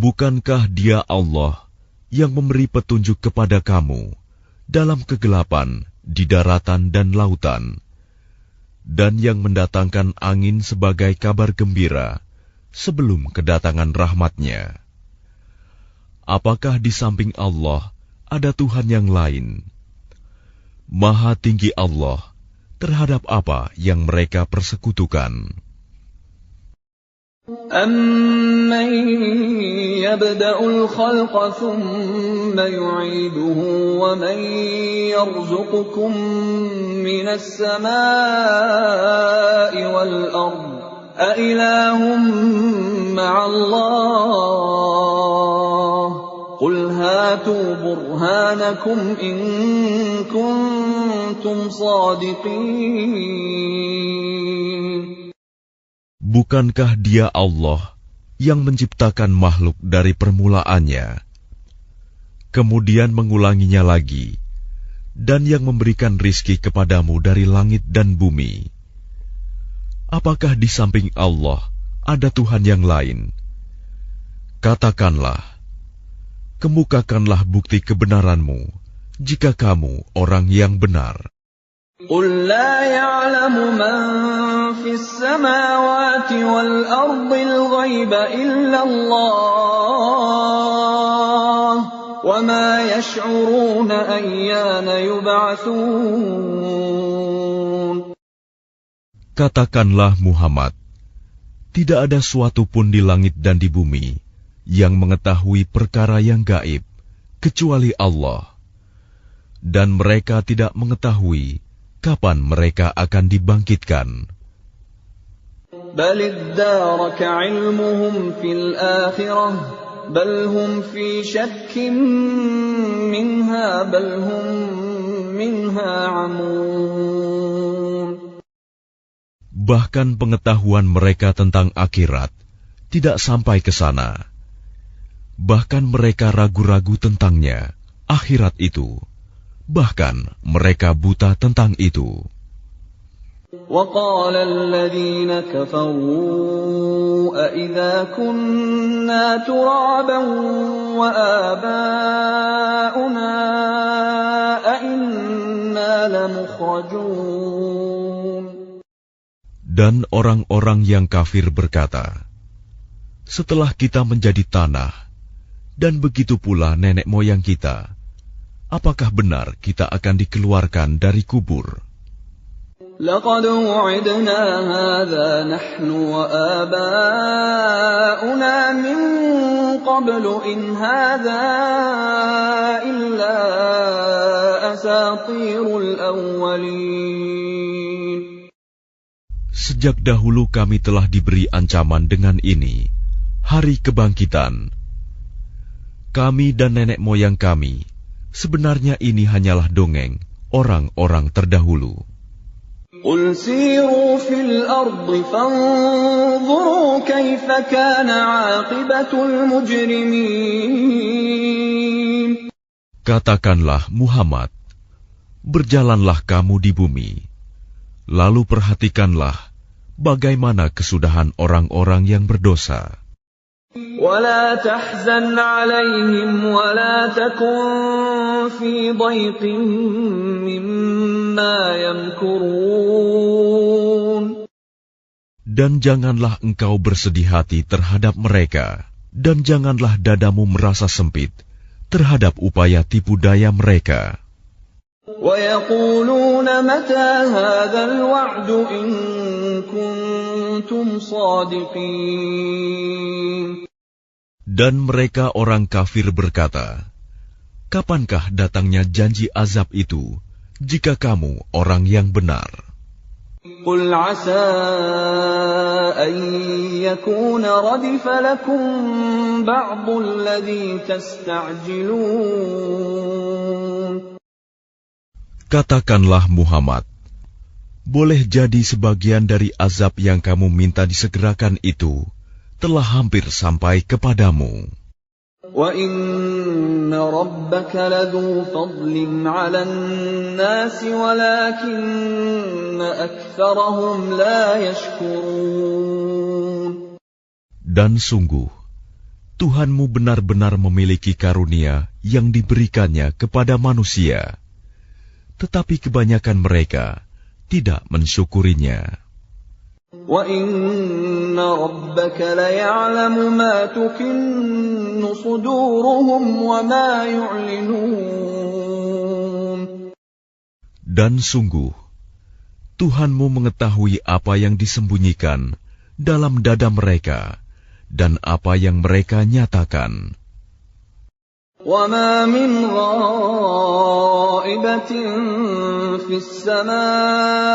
Speaker 2: Bukankah Dia Allah yang memberi petunjuk kepada kamu dalam kegelapan di daratan dan lautan, dan yang mendatangkan angin sebagai kabar gembira sebelum kedatangan rahmat-Nya? Apakah di samping Allah ada Tuhan yang lain? Maha tinggi Allah terhadap apa yang mereka persekutukan.
Speaker 1: أَمَّن يَبْدَأُ الْخَلْقَ ثُمَّ يُعِيدُهُ وَمَن يَرْزُقُكُم مِّنَ السَّمَاءِ وَالْأَرْضِ أَإِلَٰهٌ مَّعَ اللَّهِ قُلْ هَاتُوا بُرْهَانَكُمْ إِن كُنتُمْ صَادِقِينَ.
Speaker 2: Bukankah Dia Allah yang menciptakan makhluk dari permulaannya, kemudian mengulanginya lagi, dan yang memberikan rizki kepadamu dari langit dan bumi? Apakah di samping Allah ada Tuhan yang lain? Katakanlah, kemukakanlah bukti kebenaranmu jika kamu orang yang benar.
Speaker 1: قُل لَّا يَعْلَمُ مَن فِي السَّمَاوَاتِ وَالْأَرْضِ الْغَيْبَ إِلَّا اللَّهُ وَمَا يَشْعُرُونَ أَيَّانَ يُبْعَثُونَ.
Speaker 2: Katakanlah Muhammad, tidak ada suatu pun di langit dan di bumi yang mengetahui perkara yang gaib kecuali Allah, dan mereka tidak mengetahui kapan mereka akan dibangkitkan.
Speaker 1: بل ادارك علمهم في الآخرة بل هم في شك منها بل هم منها عمون.
Speaker 2: Bahkan pengetahuan mereka tentang akhirat tidak sampai ke sana. Bahkan mereka ragu-ragu tentangnya, akhirat itu. Bahkan mereka buta tentang itu.
Speaker 1: وقال الذين كفروا أإذا كنا ترابا وآباؤنا أإنا لمخرجون.
Speaker 2: Dan orang-orang yang kafir berkata, setelah kita menjadi tanah, dan begitu pula nenek moyang kita, apakah benar kita akan dikeluarkan dari kubur?
Speaker 1: لقد وعدنا هذا نحن وآباؤنا من قبل إن هذا إلا أساطير الأولين.
Speaker 2: Sejak dahulu kami telah diberi ancaman dengan ini, hari kebangkitan. Kami dan nenek moyang kami, sebenarnya ini hanyalah dongeng orang-orang terdahulu.
Speaker 1: قل سيروا في الأرض فانظروا كيف كان عاقبة المجرمين.
Speaker 2: Katakanlah Muhammad, berjalanlah kamu di bumi, lalu perhatikanlah bagaimana kesudahan orang-orang yang berdosa.
Speaker 1: ولا تحزن عليهم ولا تكن في ضيق مما يمكرون.
Speaker 2: Dan janganlah engkau bersedih hati terhadap mereka, dan janganlah dadamu merasa sempit terhadap upaya tipu daya mereka.
Speaker 1: ويقولون متى هذا الوعد إن كنتم صادقين.
Speaker 2: Dan mereka orang kafir berkata, kapankah datangnya janji azab itu jika kamu orang yang benar?
Speaker 1: قل عسى أن يكون ردف لكم بعض الذي تستعجلون.
Speaker 2: Katakanlah Muhammad, boleh jadi sebagian dari azab yang kamu minta disegerakan itu telah hampir sampai kepadamu.
Speaker 1: وَإِنَّ رَبَّكَ لَذُو فَضْلٍ عَلَى النَّاسِ وَلَكِنَّ أَكْثَرَهُمْ لَا يَشْكُرُونَ.
Speaker 2: Dan sungguh, Tuhanmu benar-benar memiliki karunia yang diberikannya kepada manusia, tetapi kebanyakan mereka tidak mensyukurinya.
Speaker 1: وَإِنَّ رَبَّكَ لَيَعْلَمُ مَا تُكِنُّ صُدُورُهُمْ وَمَا يُعْلِنُونَ.
Speaker 2: Dan sungguh, Tuhanmu mengetahui apa yang disembunyikan dalam dada mereka dan apa yang mereka nyatakan.
Speaker 1: وَمَا مِنْ غَائِبَةٍ فِي السَّمَاءِ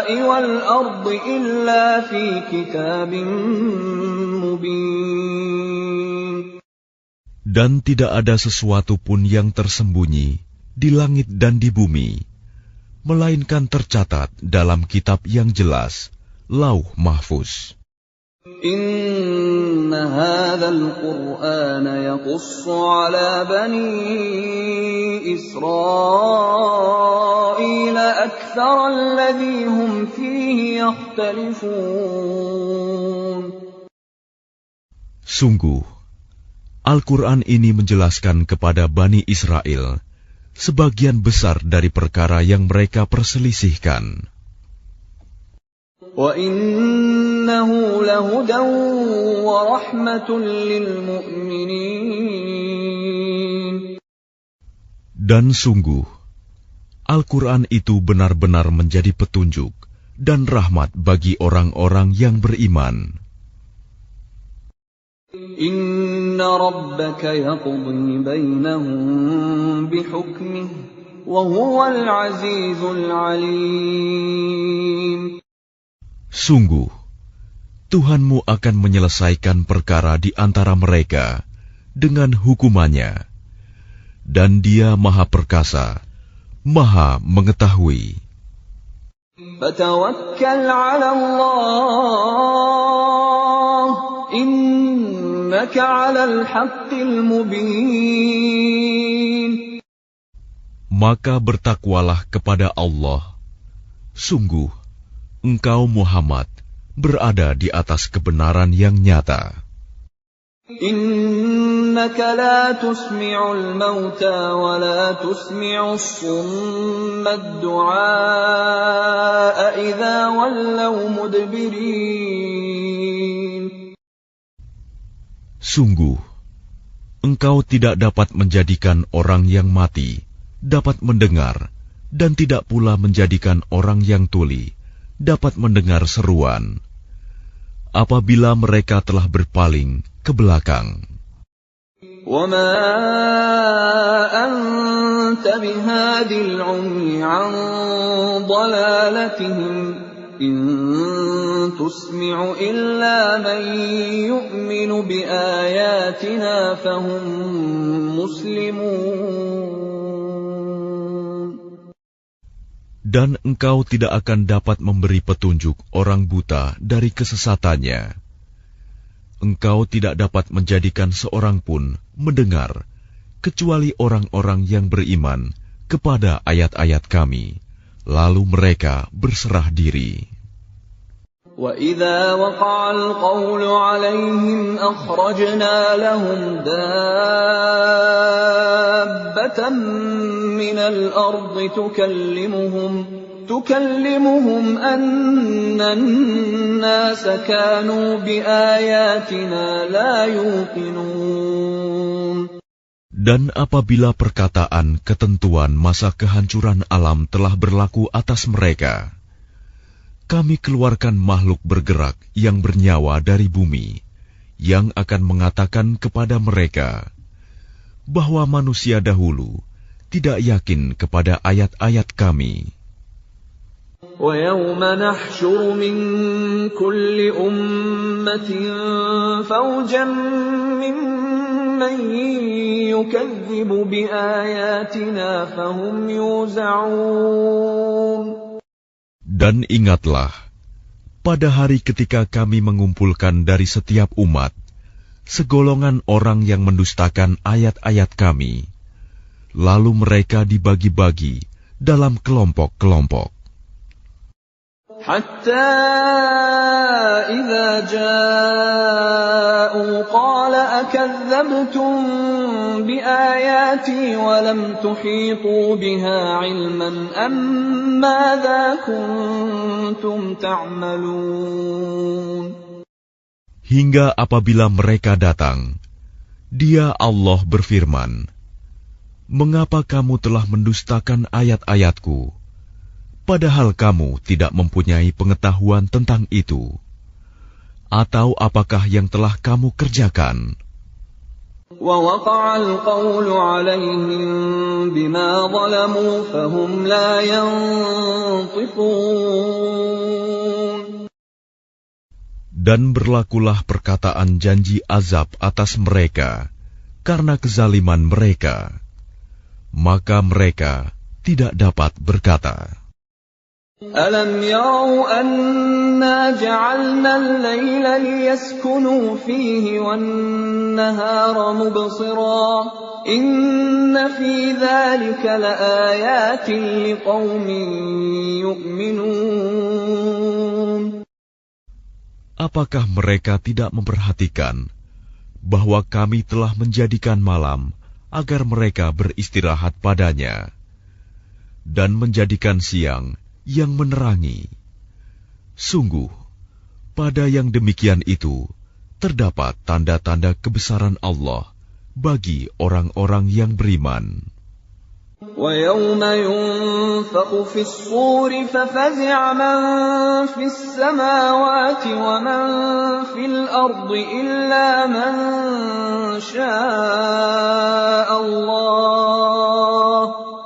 Speaker 1: وَالْأَرْضِ إِلَّا فِي كِتَابٍ مُبِينٍ.
Speaker 2: Dan tidak ada sesuatu pun yang tersembunyi di langit dan di bumi, melainkan tercatat dalam kitab yang jelas, Lauh Mahfuz.
Speaker 1: إِنَّ هَذَا الْقُرْآنَ يَقُصُّ عَلَى بَنِي إِسْرَائِيلَ أَكْثَرَ الَّذِي هُمْ فِيهِ يَخْتَلِفُونَ.
Speaker 2: Sungguh, Al-Quran ini menjelaskan kepada Bani Israel sebagian besar dari perkara yang mereka perselisihkan.
Speaker 1: وَإِنَّهُ لَهُدًى وَرَحْمَةٌ لِّلْمُؤْمِنِينَ.
Speaker 2: Dan sungguh, Al-Quran itu benar-benar menjadi petunjuk dan rahmat bagi orang-orang yang beriman.
Speaker 1: Inna rabbaka yaqdi bainahum bihukmih wa huwal azizul alim.
Speaker 2: Sungguh, Tuhanmu akan menyelesaikan perkara di antara mereka dengan hukumannya, dan Dia Maha Perkasa, Maha Mengetahui.
Speaker 1: Fatawakkal 'ala Allah, innaka 'alal haqqil mubin.
Speaker 2: Maka bertakwalah kepada Allah. Sungguh, engkau Muhammad berada di atas kebenaran yang nyata.
Speaker 1: Innaka la tusmi'ul mauta wa la tusmi'us summa ad-du'a idza wallaw mudbirin.
Speaker 2: Sungguh, engkau tidak dapat menjadikan orang yang mati dapat mendengar, dan tidak pula menjadikan orang yang tuli dapat mendengar seruan apabila mereka telah berpaling ke belakang.
Speaker 1: وَمَا أَنْتَ بِهَادِ الْعُمْيِ عَنْ ضَلَالَتِهِمْ إِنْ تُسْمِعُ إِلَّا مَنْ يُؤْمِنُ بِآيَاتِنَا فَهُمْ مُسْلِمُونَ.
Speaker 2: Dan engkau tidak akan dapat memberi petunjuk orang buta dari kesesatannya. Engkau tidak dapat menjadikan seorang pun mendengar, kecuali orang-orang yang beriman kepada ayat-ayat kami, lalu mereka berserah diri.
Speaker 1: وَإِذَا وَقَعَ الْقَوْلُ عَلَيْهِمْ أَخْرَجْنَا لَهُمْ دَابَّةً مِّنَ الْأَرْضِ تُكَلِّمُهُمْ أَنَّ النَّاسَ كَانُوا بِآيَاتِنَا لَا يُوقِنُونَ.
Speaker 2: Dan apabila perkataan ketentuan masa kehancuran alam telah berlaku atas mereka, kami keluarkan makhluk bergerak yang bernyawa dari bumi, yang akan mengatakan kepada mereka bahwa manusia dahulu tidak yakin kepada ayat-ayat kami.
Speaker 1: وَيَوْمَ نَحْشُرُ مِنْ كُلِّ أُمَّةٍ فَوْجًا مِّمَّنْ يُكَذِّبُ بِآيَاتِنَا فَهُمْ يُوزَعُونَ.
Speaker 2: Dan ingatlah, pada hari ketika kami mengumpulkan dari setiap umat segolongan orang yang mendustakan ayat-ayat kami, lalu mereka dibagi-bagi dalam kelompok-kelompok.
Speaker 1: Hatta idza ja'u qala akadzabtum biayati wa lam tuhitu biha ilman am madza kuntum ta'malun.
Speaker 2: Hingga apabila mereka datang, Dia Allah berfirman, "Mengapa kamu telah mendustakan ayat-ayatku, padahal kamu tidak mempunyai pengetahuan tentang itu? Atau apakah yang telah kamu kerjakan?"
Speaker 1: وَوَقَعَ الْقَوْلُ عَلَيْهِمْ بِمَا ظَلَمُوا فَهُمْ لَا يَنطِقُونَ.
Speaker 2: Dan berlakulah perkataan janji azab atas mereka karena kezaliman mereka, maka mereka tidak dapat berkata.
Speaker 1: أَلَمْ يَرَوْا أَنَّا جَعَلْنَا اللَّيْلَ لِيَسْكُنُوا فِيهِ وَالنَّهَارَ مُبْصِرًا إِنَّ فِي ذَلِكَ لَآيَاتٍ لِقَوْمٍ يُؤْمِنُونَ.
Speaker 2: Apakah mereka tidak memperhatikan bahwa kami telah menjadikan malam agar mereka beristirahat padanya, dan menjadikan siang yang menerangi? Sungguh, pada yang demikian itu terdapat tanda-tanda kebesaran Allah bagi orang-orang yang beriman.
Speaker 1: وَيَوْمَ يُنفَخُ فِي الصُّورِ فَفَزِعَ مَن فِي السَّمَاوَاتِ وَمَن فِي الْأَرْضِ إِلَّا مَن شَاءَ اللَّهُ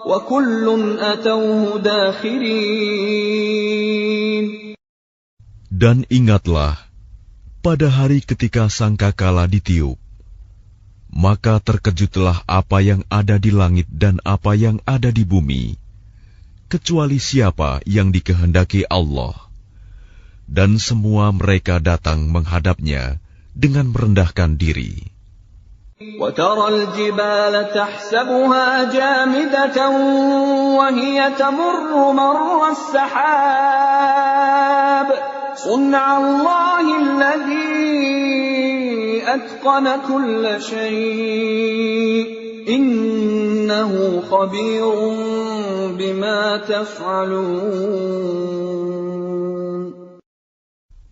Speaker 1: وَكُلٌّ أَتَوْهُ دَاخِرِينَ.
Speaker 2: Dan ingatlah, pada hari ketika sangkakala ditiup, maka terkejutlah apa yang ada di langit dan apa yang ada di bumi, kecuali siapa yang dikehendaki Allah. Dan semua mereka datang menghadapnya dengan merendahkan diri.
Speaker 1: وَتَرَى الْجِبَالَ تَحْسَبُهَا جَامِدَةً وَهِيَ تَمُرُّ مَرَّ السَّحَابِ صُنْعَ اللَّهِ الَّذِي أَتْقَنَ كُلَّ شَيْءٍ إِنَّهُ خَبِيرٌ بِمَا تَفْعَلُونَ.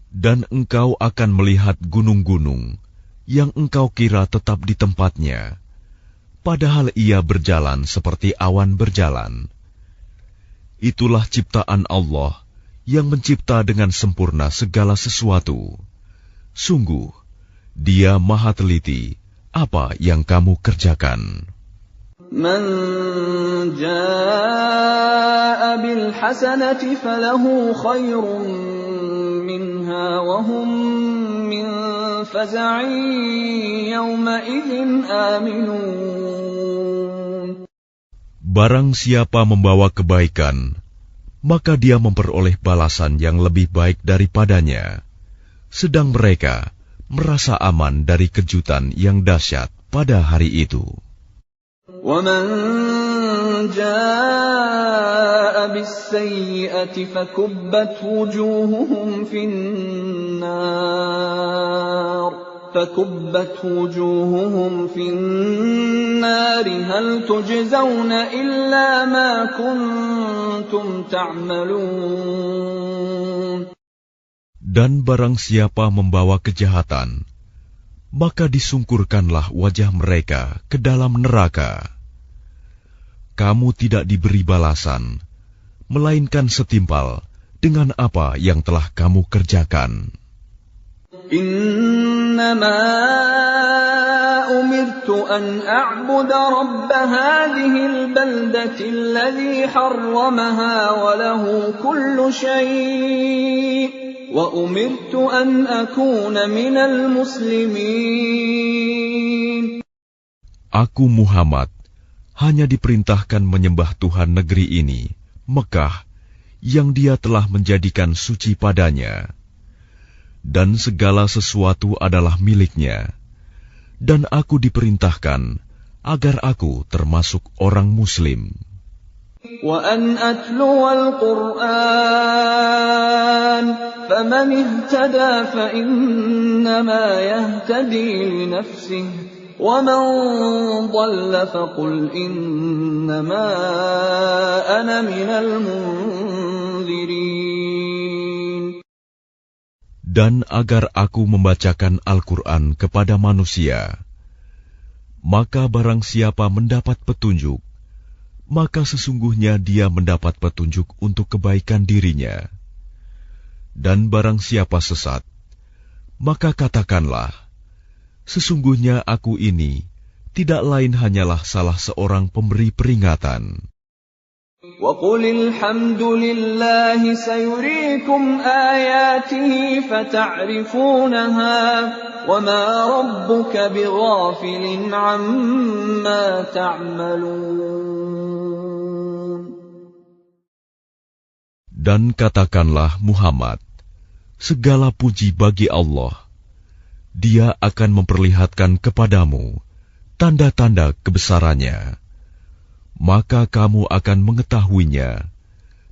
Speaker 2: Dan engkau akan melihat gunung-gunung yang engkau kira tetap di tempatnya, padahal ia berjalan seperti awan berjalan. Itulah ciptaan Allah yang mencipta dengan sempurna segala sesuatu. Sungguh, Dia Maha Teliti apa yang kamu kerjakan.
Speaker 1: Man jaa'a bil hasanati falahu khairun minha wa hum min faza'in yawma idzin aminun.
Speaker 2: Barang siapa membawa kebaikan, maka dia memperoleh balasan yang lebih baik daripadanya, sedang mereka merasa aman dari kejutan yang dahsyat pada hari itu.
Speaker 1: وَمَنْ جَاءَ بِالسَّيِّئَةِ فَكُبَّتْ وُجُوهُهُمْ فِي النَّارِ هَلْ تُجْزَوْنَ إِلَّا مَا كُنْتُمْ تَعْمَلُونَ.
Speaker 2: Dan barang siapa membawa kejahatan, maka disungkurkanlah wajah mereka ke dalam neraka. Kamu tidak diberi balasan, melainkan setimpal dengan apa yang telah kamu kerjakan.
Speaker 1: إِنَّمَا أُمِرْتُ أَنْ أَعْبُدَ رَبَّ هَذِهِ الْبَلْدَةِ الَّذِي حَرَّمَهَا وَلَهُ كُلُّ شَيْءٍ وَأُمِرْتُ أَنْ أَكُونَ مِنَ الْمُسْلِمِينَ.
Speaker 2: Aku Muhammad hanya diperintahkan menyembah Tuhan negeri ini, Mekah, yang Dia telah menjadikan suci padanya. Dan segala sesuatu adalah miliknya. Dan aku diperintahkan agar aku termasuk orang Muslim.
Speaker 1: وَأَنْ أَتْلُوَ الْقُرْآنَ فَمَنِ اهْتَدَى فَإِنَّمَا يَهْتَدِي لِنَفْسِهِ وَمَنْ ضَلَّ فَقُلْ إِنَّمَا أَنَا مِنَ الْمُنْذِرِينَ.
Speaker 2: Dan agar aku membacakan Al-Quran kepada manusia, maka barang siapa mendapat petunjuk, maka sesungguhnya dia mendapat petunjuk untuk kebaikan dirinya. Dan barang siapa sesat, maka katakanlah, sesungguhnya aku ini tidak lain hanyalah salah seorang pemberi peringatan.
Speaker 1: وَقُلِ الْحَمْدُ لِلَّهِ سَيُرِيكُمْ آيَاتِهِ فَتَعْرِفُونَهَا وَمَا رَبُّكَ بِغَافِلٍ عَمَّا تَعْمَلُونَ. Dan
Speaker 2: katakanlah Muhammad, segala puji bagi Allah. Dia akan memperlihatkan kepadamu tanda-tanda kebesarannya. Maka kamu akan mengetahuinya,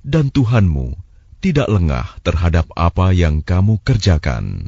Speaker 2: dan Tuhanmu tidak lengah terhadap apa yang kamu kerjakan.